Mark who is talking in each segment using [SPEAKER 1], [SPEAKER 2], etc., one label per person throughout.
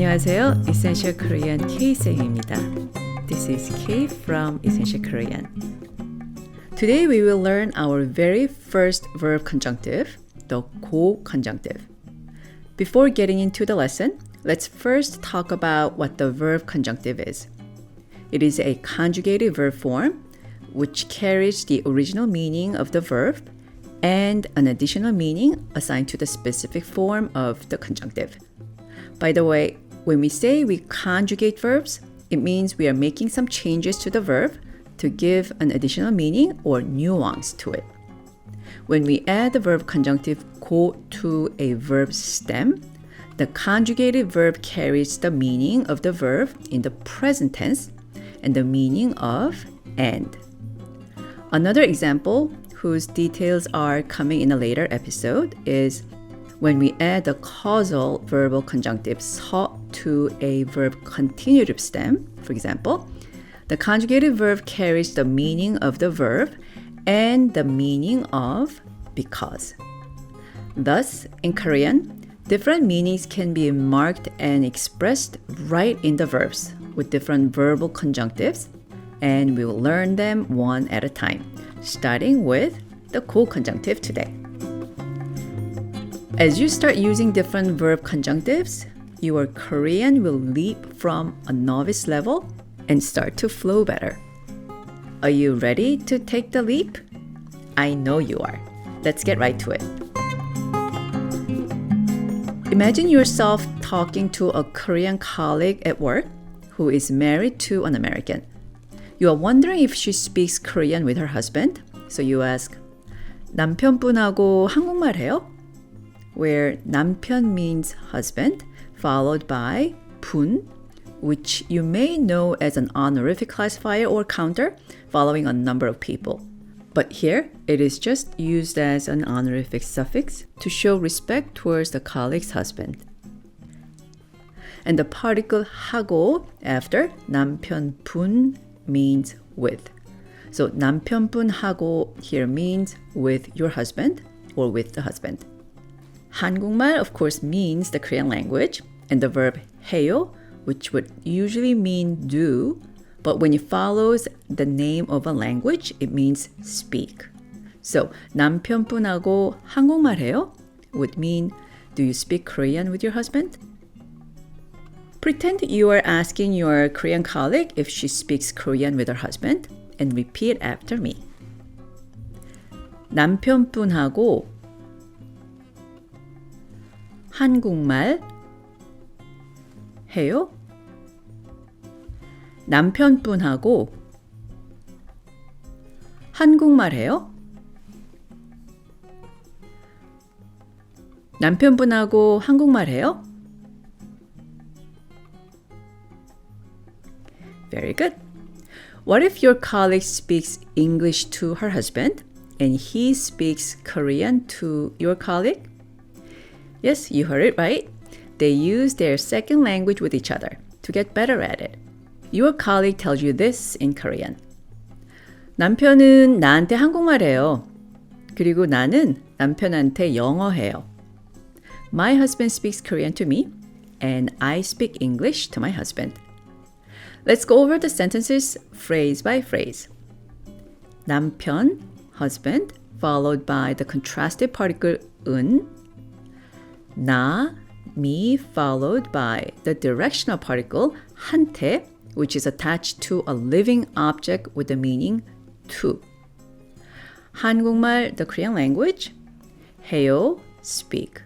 [SPEAKER 1] 안녕하세요. Essential Korean K-쌤입니다. This is K from Essential Korean. Today we will learn our very first verb conjunctive, the co-conjunctive. Before getting into the lesson, let's first talk about what the verb conjunctive is. It is a conjugated verb form which carries the original meaning of the verb and an additional meaning assigned to the specific form of the conjunctive. By the way, when we say we conjugate verbs, it means we are making some changes to the verb to give an additional meaning or nuance to it. When we add the verb conjunctive go to a verb stem, the conjugated verb carries the meaning of the verb in the present tense and the meaning of and. Another example, whose details are coming in a later episode, is when we add the causal verbal conjunctive 서 to a verb continuative stem. For example, the conjugated verb carries the meaning of the verb and the meaning of because. Thus, in Korean, different meanings can be marked and expressed right in the verbs with different verbal conjunctives, and we will learn them one at a time, starting with the co-conjunctive today. As you start using different verb conjunctives, your Korean will leap from a novice level and start to flow better. Are you ready to take the leap? I know you are. Let's get right to it. Imagine yourself talking to a Korean colleague at work who is married to an American. You are wondering if she speaks Korean with her husband, so you ask, 남편분하고 한국말 해요? Where 남편 means husband, followed by 분, which you may know as an honorific classifier or counter following a number of people. But here, it is just used as an honorific suffix to show respect towards the colleague's husband. And the particle 하고 after 남편분 means with. So 남편분하고 here means with your husband or with the husband. 한국말, of course, means the Korean language, and the verb 해요, which would usually mean do, but when it follows the name of a language, it means speak. So 남편분하고 한국말 해요 would mean, do you speak Korean with your husband? Pretend you are asking your Korean colleague if she speaks Korean with her husband, and repeat after me. 남편분하고 한국말 해요? 남편분하고 한국말 해요? 남편분하고 한국말 해요? Very good. What if your colleague speaks English to her husband and he speaks Korean to your colleague? Yes, you heard it right. They use their second language with each other to get better at it. Your colleague tells you this in Korean. 남편은 나한테 한국말 해요. 그리고 나는 남편한테 영어 해요. My husband speaks Korean to me, and I speak English to my husband. Let's go over the sentences phrase by phrase. 남편, husband, followed by the contrastive particle 은. 나, me, followed by the directional particle 한테, which is attached to a living object with the meaning to. 한국말, the Korean language. 해요, speak.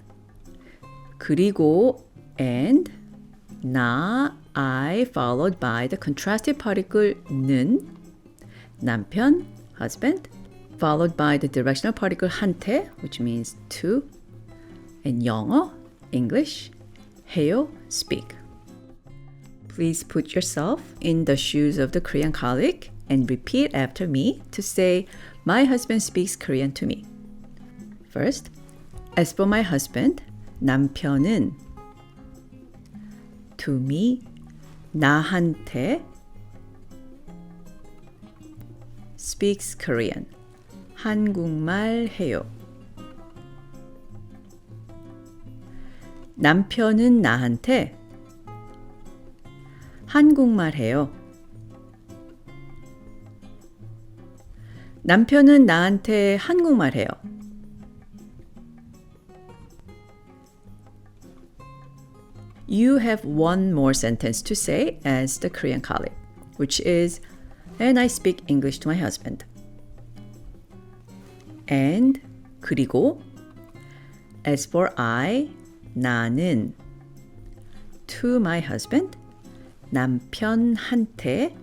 [SPEAKER 1] 그리고 and, 나, I, followed by the contrastive particle 는. 남편, husband, followed by the directional particle 한테, which means to. And 영어, English, 해요, speak. Please put yourself in the shoes of the Korean colleague and repeat after me to say, my husband speaks Korean to me. First, as for my husband, 남편은 to me, 나한테 speaks Korean. 한국말 해요. 남편은 나한테 한국말 해요. 남편은 나한테 한국말 해요. You have one more sentence to say as the Korean colleague, which is, and I speak English to my husband. And, 그리고, as for I, 나는, to my husband, 남편한테,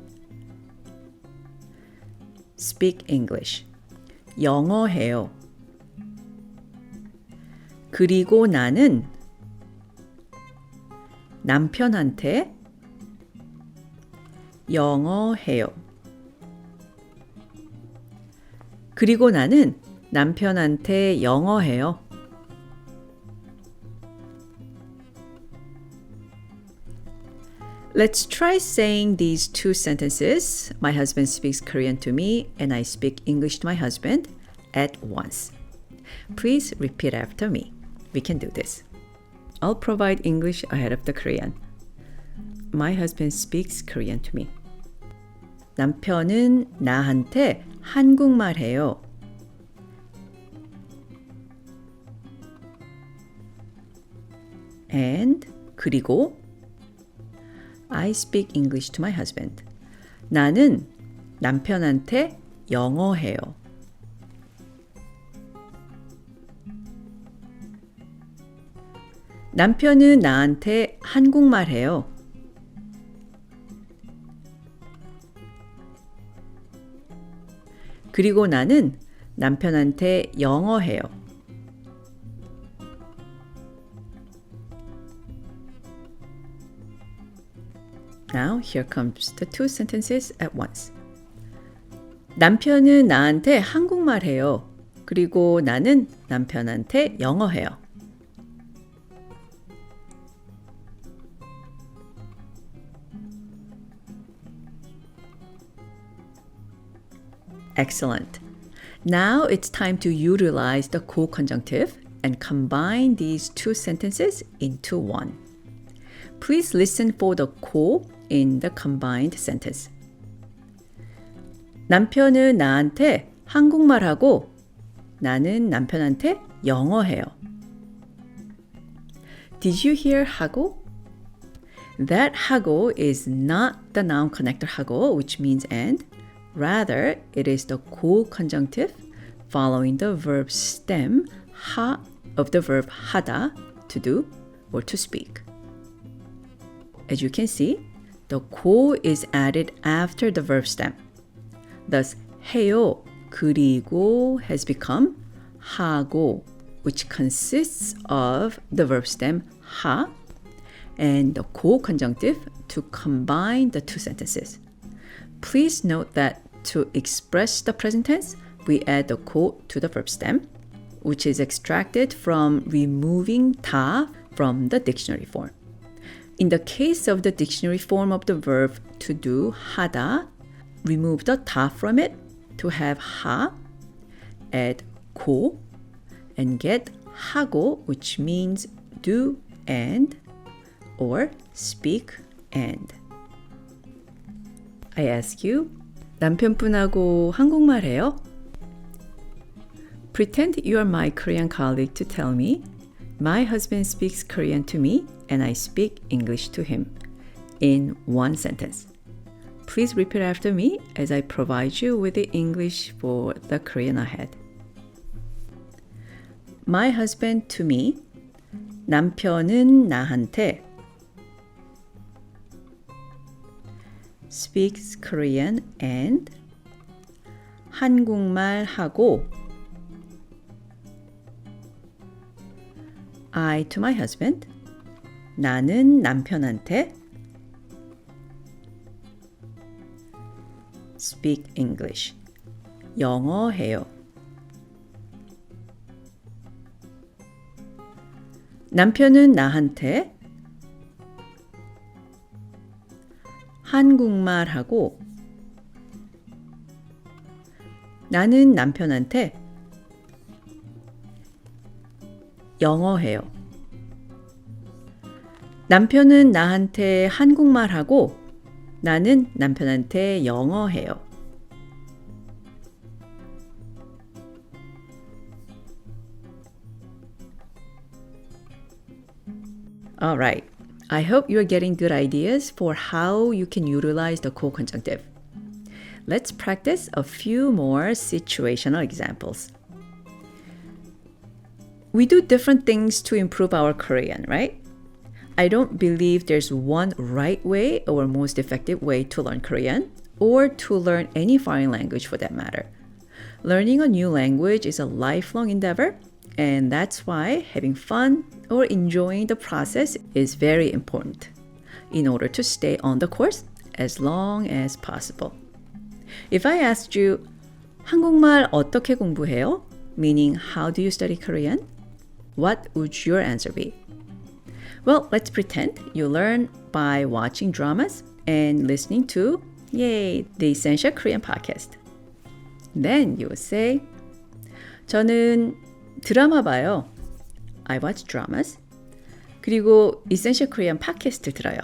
[SPEAKER 1] speak English, 영어 해요. 그리고 나는 남편한테 영어 해요. 그리고 나는 남편한테 영어 해요. Let's try saying these two sentences. My husband speaks Korean to me and I speak English to my husband at once. Please repeat after me. We can do this. I'll provide English ahead of the Korean. My husband speaks Korean to me. 남편은 나한테 한국말 해요. And 그리고 I speak English to my husband. 나는 남편한테 영어 해요. 남편은 나한테 한국말 해요. 그리고 나는 남편한테 영어 해요. Now here comes the two sentences at once. 남편은 나한테 한국말 해요. 그리고 나는 남편한테 영어 해요. Excellent. Now it's time to utilize the co-conjunctive and combine these two sentences into one. Please listen for the co in the combined sentence. 남편은 나한테 한국말 하고 나는 남편한테 영어 해요. Did you hear 하고? That 하고 is not the noun connector 하고, which means and. Rather, it is the co-conjunctive following the verb stem 하 of the verb 하다, to do or to speak. As you can see, the co is added after the verb stem. Thus, 해요 그리고 has become 하고, which consists of the verb stem 하 and the co-conjunctive to combine the two sentences. Please note that to express the present tense, we add the co to the verb stem, which is extracted from removing 다 from the dictionary form. In the case of the dictionary form of the verb to do, 하다, remove the 다 from it to have 하, add 고, and get 하고, which means do and, or speak and. I ask you, 남편분하고 한국말 해요? Pretend you are my Korean colleague to tell me, my husband speaks Korean to me and I speak English to him in one sentence. Please repeat after me as I provide you with the English for the Korean ahead. My husband to me, 남편은 나한테 speaks Korean and 한국말 하고 I to my husband 나는 남편한테 speak English 영어 해요. 남편은 나한테 한국말 하고 나는 남편한테 영어 해요. 남편은 나한테 한국말 하고 나는 남편한테 영어 해요. Alright, I hope you're getting good ideas for how you can utilize the co-conjunctive. Let's practice a few more situational examples. We do different things to improve our Korean, right? I don't believe there's one right way or most effective way to learn Korean or to learn any foreign language for that matter. Learning a new language is a lifelong endeavor, and that's why having fun or enjoying the process is very important in order to stay on the course as long as possible. If I asked you, 한국말 어떻게 공부해요? Meaning, how do you study Korean? What would your answer be? Well, let's pretend you learn by watching dramas and listening to, yay, the Essential Korean podcast. Then you would say, 저는 드라마 봐요. I watch dramas. 그리고 Essential Korean podcast 들어요.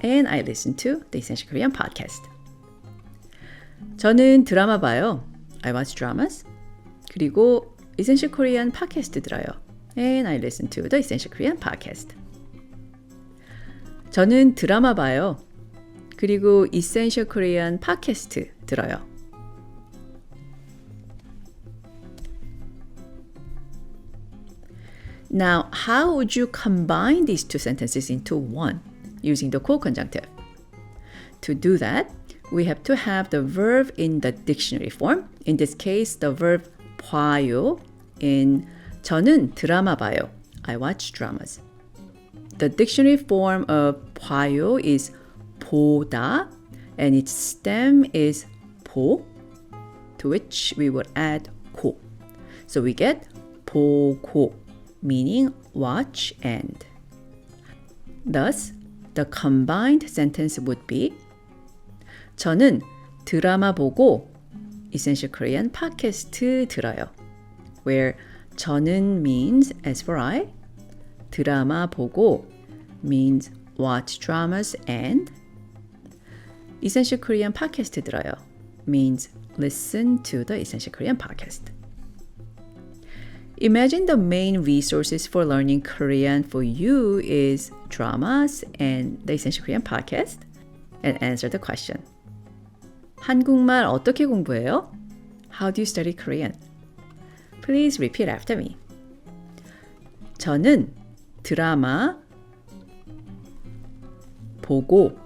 [SPEAKER 1] And I listen to the Essential Korean podcast. 저는 드라마 봐요. I watch dramas. 그리고 Essential Korean podcast 들어요. And I listen to the Essential Korean podcast. 저는 드라마 봐요. 그리고 Essential Korean podcast 들어요. Now, how would you combine these two sentences into one using the co-conjunctive? To do that, we have to have the verb in the dictionary form. In this case, the verb 봐요 in 저는 드라마 봐요. I watch dramas. The dictionary form of 봐요 is 보다, and its stem is 보, to which we would add 고. So we get 보고, meaning watch and. Thus, the combined sentence would be 저는 드라마 보고 Essential Korean 팟캐스트 들어요. Where 저는 means as for I, 드라마 보고 means watch dramas and Essential Korean 팟캐스트 들어요 means listen to the Essential Korean podcast. Imagine the main resources for learning Korean for you is dramas and the Essential Korean podcast, and answer the question. 한국말 어떻게 공부해요? How do you study Korean? Please repeat after me. 저는 드라마 보고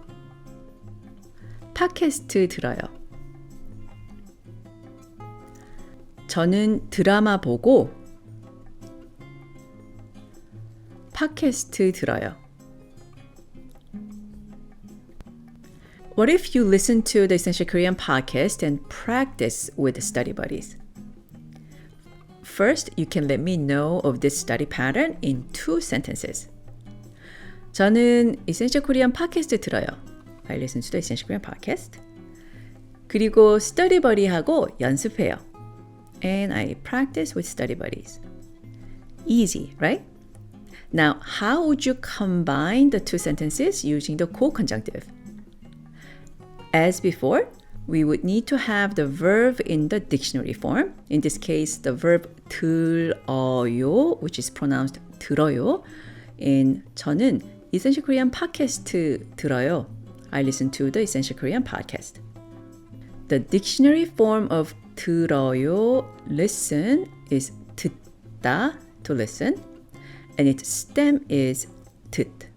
[SPEAKER 1] 팟캐스트 들어요. 저는 드라마 보고 팟캐스트 들어요. What if you listen to the Essential Korean podcast and practice with study buddies? First, you can let me know of this study pattern in 2 sentences. 저는 Essential Korean podcast 들어요. I listen to the Essential Korean podcast. 그리고 study buddy하고 연습해요. And I practice with study buddies. Easy, right? Now, how would you combine the 2 sentences using the co-conjunctive? As before, we would need to have the verb in the dictionary form. In this case, the verb 들어요, which is pronounced 들어요. In 저는 Essential Korean podcast 들어요. I listen to the Essential Korean podcast. The dictionary form of 들어요, listen, is 듣다, to listen, and its stem is 듣,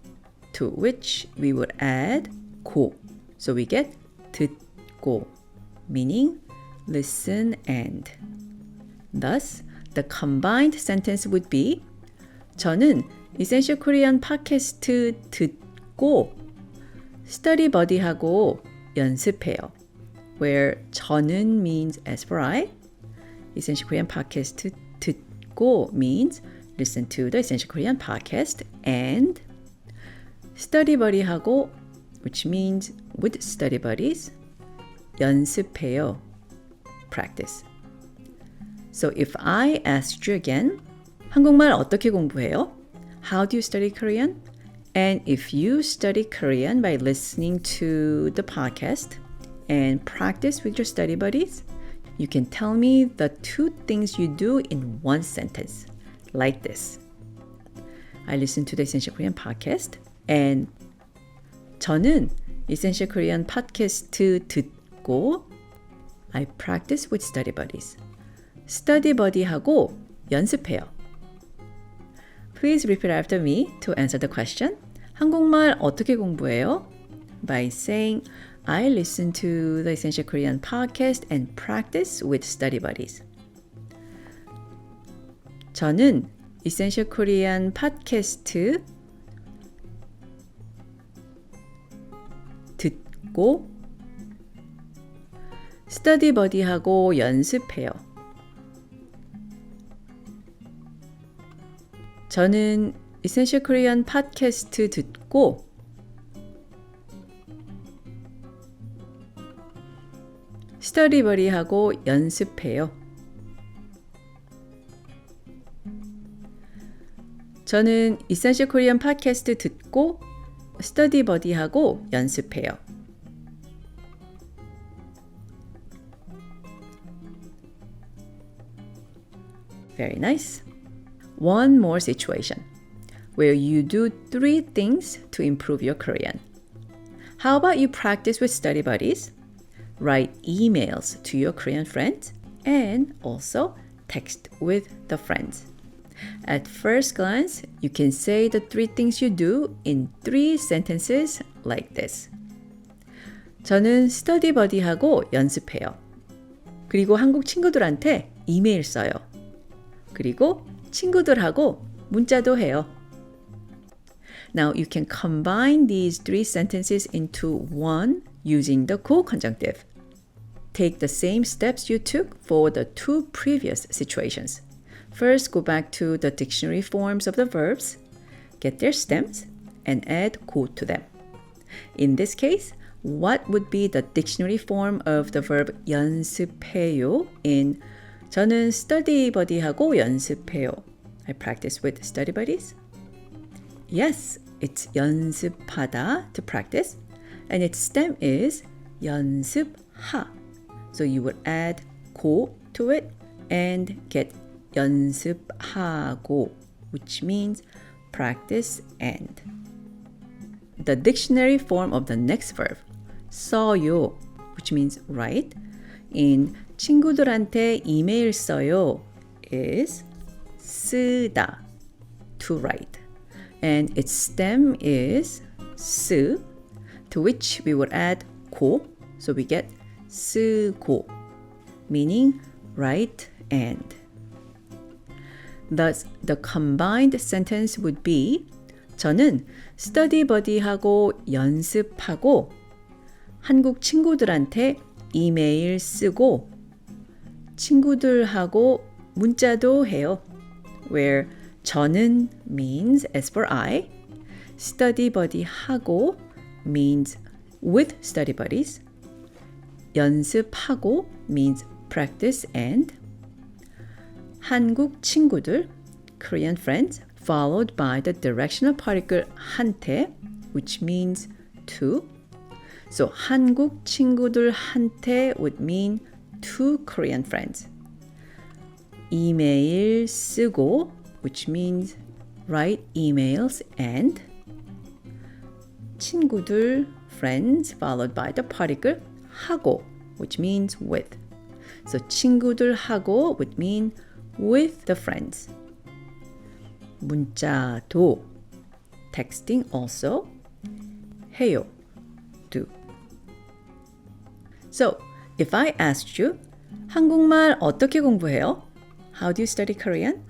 [SPEAKER 1] to which we would add 고. So we get 듣고, meaning listen and. Thus, the combined sentence would be 저는 Essential Korean 팟캐스트 듣고 study buddy하고 연습해요. Where 저는 means as for I, Essential Korean 팟캐스트 듣고 means listen to the Essential Korean podcast, and study buddy하고, which means with study buddies, 연습해요, practice. So if I asked you again, 한국말 어떻게 공부해요? How do you study Korean? And if you study Korean by listening to the podcast and practice with your study buddies, you can tell me the 2 things you do in one sentence, like this. I listen to the Essential Korean podcast and 저는 Essential Korean 팟캐스트 듣고 I practice with study buddies. study buddy하고 연습해요. Please repeat after me to answer the question. 한국말 어떻게 공부해요? By saying, I listen to the Essential Korean podcast and practice with study buddies. 저는 Essential Korean 팟캐스트 듣고 study buddy하고 연습해요. 저는 Essential Korean 팟캐스트 듣고 study buddy하고 연습해요. 저는 Essential Korean 팟캐스트 듣고 study buddy하고 연습해요. Very nice. One more situation where you do 3 things to improve your Korean. How about you practice with study buddies, write emails to your Korean friends, and also text with the friends. At first glance, you can say the 3 things you do in 3 sentences like this. 저는 study buddy하고 연습해요. 그리고 한국 친구들한테 이메일 써요. 그리고 친구들하고 문자도 해요. Now you can combine these 3 sentences into one using the co-conjunctive. Take the same steps you took for the 2 previous situations. First, go back to the dictionary forms of the verbs, get their stems, and add co to them. In this case, what would be the dictionary form of the verb 연습해요 in 저는 study buddy하고 연습해요. I practice with study buddies. Yes, it's 연습하다 to practice, and its stem is 연습하. So you would add 고 to it and get 연습하고, which means practice and. The dictionary form of the next verb, 써요, which means write, in 친구들한테 이메일 써요 is 쓰다, to write. And its stem is 쓰, to which we would add 고, so we get 쓰고, meaning write and. Thus, the combined sentence would be 저는 study buddy하고 연습하고 한국 친구들한테 이메일 쓰고 친구들하고 문자도 해요. Where 저는 means as for I, study buddy하고 means with study buddies, 연습하고 means practice and, 한국 친구들, Korean friends, followed by the directional particle 한테, which means to. So 한국 친구들한테 would mean to Korean friends. 이메일 쓰고, which means write emails, and 친구들, friends, followed by the particle 하고, which means with. So 친구들하고 would mean with the friends. 문자도, texting also, 해요, do. So, if I asked you, 한국말 어떻게 공부해요? How do you study Korean?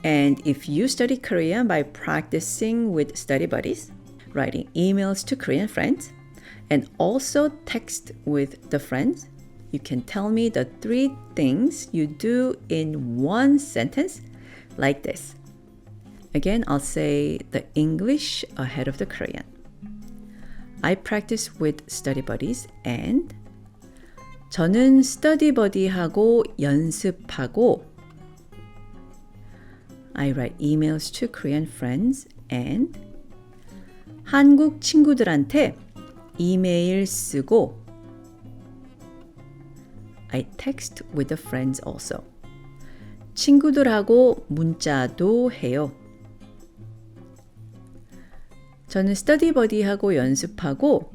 [SPEAKER 1] And if you study Korean by practicing with study buddies, writing emails to Korean friends, and also text with the friends, you can tell me the 3 things you do in one sentence like this. Again, I'll say the English ahead of the Korean. I practice with study buddies and 저는 study buddy하고 연습하고 I write emails to Korean friends and 한국 친구들한테 이메일 쓰고 I text with the friends also. 친구들하고 문자도 해요. 저는 스터디 버디하고 연습하고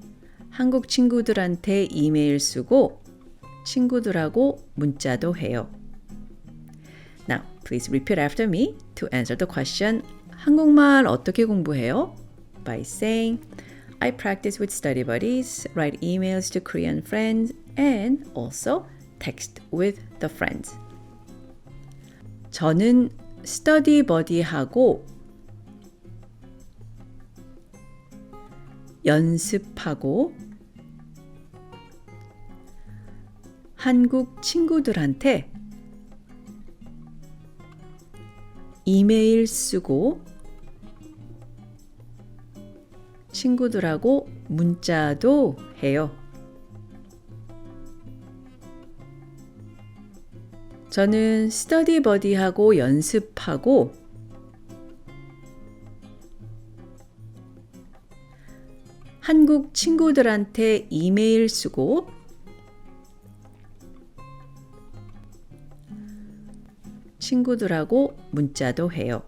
[SPEAKER 1] 한국 친구들한테 이메일 쓰고 친구들하고 문자도 해요. Now, please repeat after me to answer the question 한국말 어떻게 공부해요? By saying I practice with study buddies, write emails to Korean friends, and also text with the friends. 저는 스터디 버디하고 연습하고 한국 친구들한테 이메일 쓰고 친구들하고 문자도 해요. 저는 스터디 버디하고 연습하고 한국 친구들한테 이메일 쓰고 친구들하고 문자도 해요.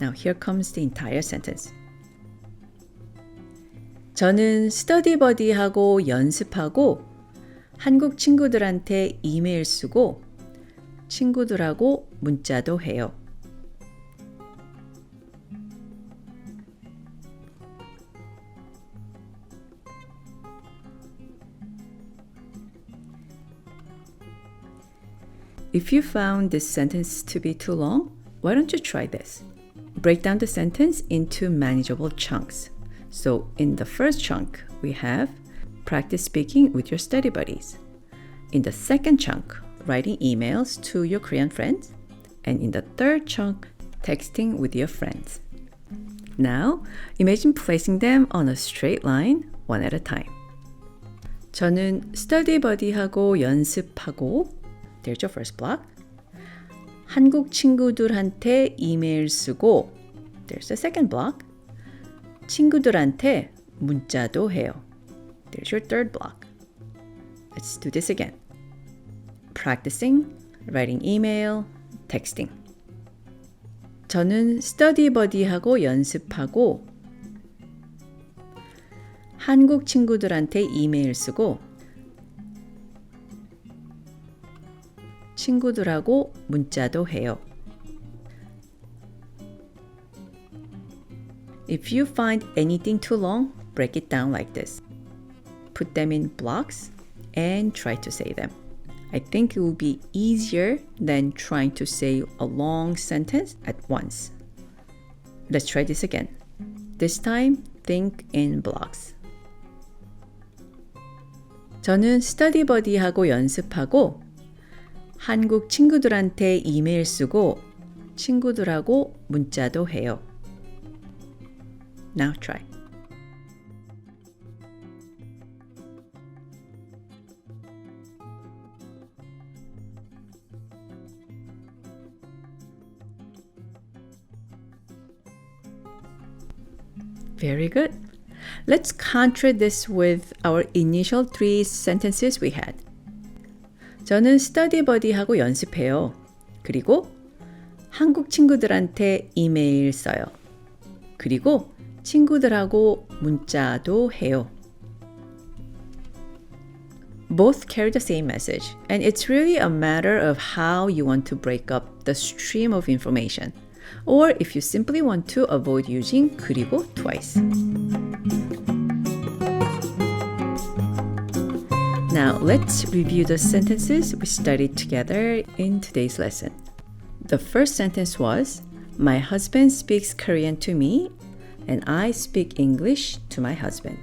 [SPEAKER 1] Now here comes the entire sentence. 저는 스터디 버디하고 연습하고 한국 친구들한테 이메일 쓰고 친구들하고 문자도 해요. If you found this sentence to be too long, why don't you try this? Break down the sentence into manageable chunks. So in the first chunk, we have practice speaking with your study buddies. In the second chunk, writing emails to your Korean friends. And in the third chunk, texting with your friends. Now, imagine placing them on a straight line, one at a time. 저는 study buddy하고 연습하고 There's your first block. 한국 친구들한테 이메일 쓰고 There's the second block. 친구들한테 문자도 해요. There's your third block. Let's do this again. Practicing, writing email, texting. 저는 스터디 버디하고 연습하고 한국 친구들한테 이메일 쓰고 친구들하고 문자도 해요. If you find anything too long, break it down like this. Put them in blocks and try to say them. I think it will be easier than trying to say a long sentence at once. Let's try this again. This time, think in blocks. 저는 스터디 버디하고 연습하고 한국 친구들한테 이메일 쓰고 친구들하고 문자도 해요. Now try. Very good. Let's counter this with our initial three sentences we had. 저는 스터디 버디하고 연습해요. 그리고 한국 친구들한테 이메일 써요. 그리고 친구들하고 문자도 해요. Both carry the same message, and it's really a matter of how you want to break up the stream of information, or if you simply want to avoid using 그리고 twice. Now, let's review the sentences we studied together in today's lesson. The first sentence was, My husband speaks Korean to me, and I speak English to my husband.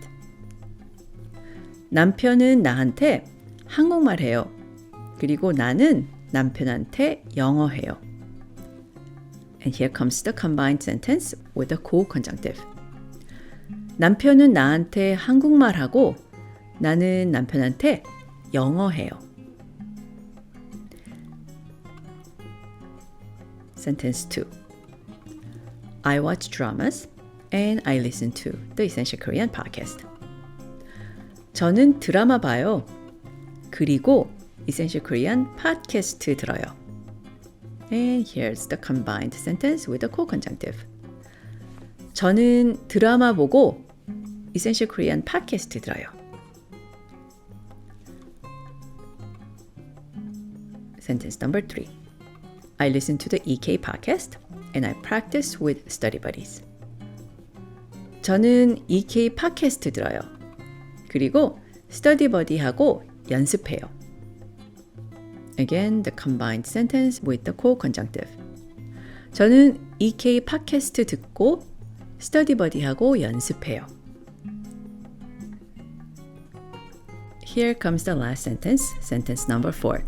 [SPEAKER 1] 남편은 나한테 한국말 해요. 그리고 나는 남편한테 영어 해요. And here comes the combined sentence with the co-conjunctive. 남편은 나한테 한국말 하고 나는 남편한테 영어 해요. Sentence 2. I watch dramas and I listen to the Essential Korean podcast. 저는 드라마 봐요. 그리고 Essential Korean 팟캐스트 들어요. And here's the combined sentence with the co-conjunctive. 저는 드라마 보고 Essential Korean 팟캐스트 들어요. Sentence number 3. I listen to the EK podcast and I practice with study buddies. 저는 EK 팟캐스트 들어요. 그리고 study buddy하고 연습해요. Again, the combined sentence with the co-conjunctive. 저는 EK 팟캐스트 듣고 study buddy하고 연습해요. Here comes the last sentence, sentence number 4.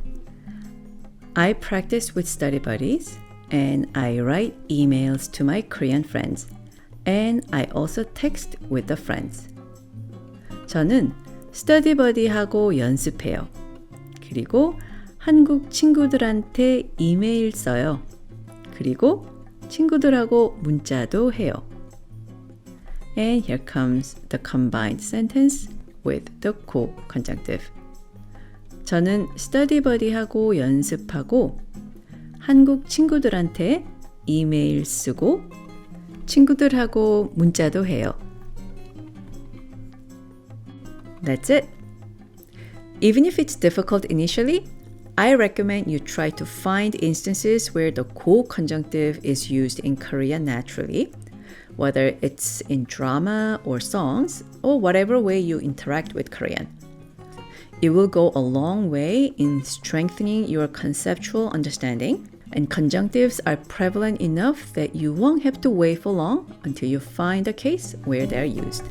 [SPEAKER 1] I practice with study buddies and I write emails to my Korean friends and I also text with the friends. 저는 study buddy하고 연습해요. 그리고 한국 친구들한테 이메일 써요. 그리고 친구들하고 문자도 해요. And here comes the combined sentence with the co-conjunctive. 저는 study buddy하고 연습하고 한국 친구들한테 이메일 쓰고 친구들하고 문자도 해요. That's it. Even if it's difficult initially, I recommend you try to find instances where the co-conjunctive is used in Korean naturally, whether it's in drama or songs or whatever way you interact with Korean. It will go a long way in strengthening your conceptual understanding, and conjunctives are prevalent enough that you won't have to wait for long until you find a case where they're used.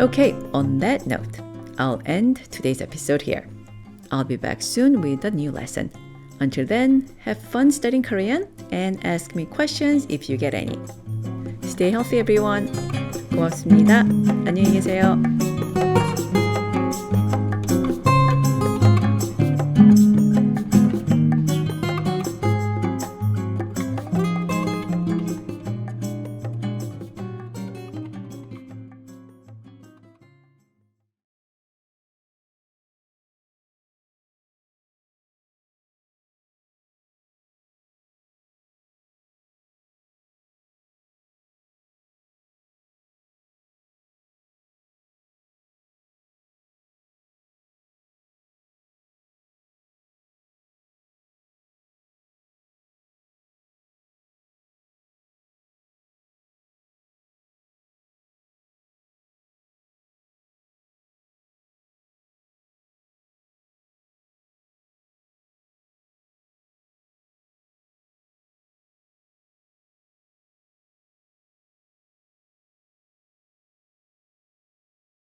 [SPEAKER 1] Okay, on that note, I'll end today's episode here. I'll be back soon with a new lesson. Until then, have fun studying Korean and ask me questions if you get any. Stay healthy, everyone. 고맙습니다. 안녕히 계세요.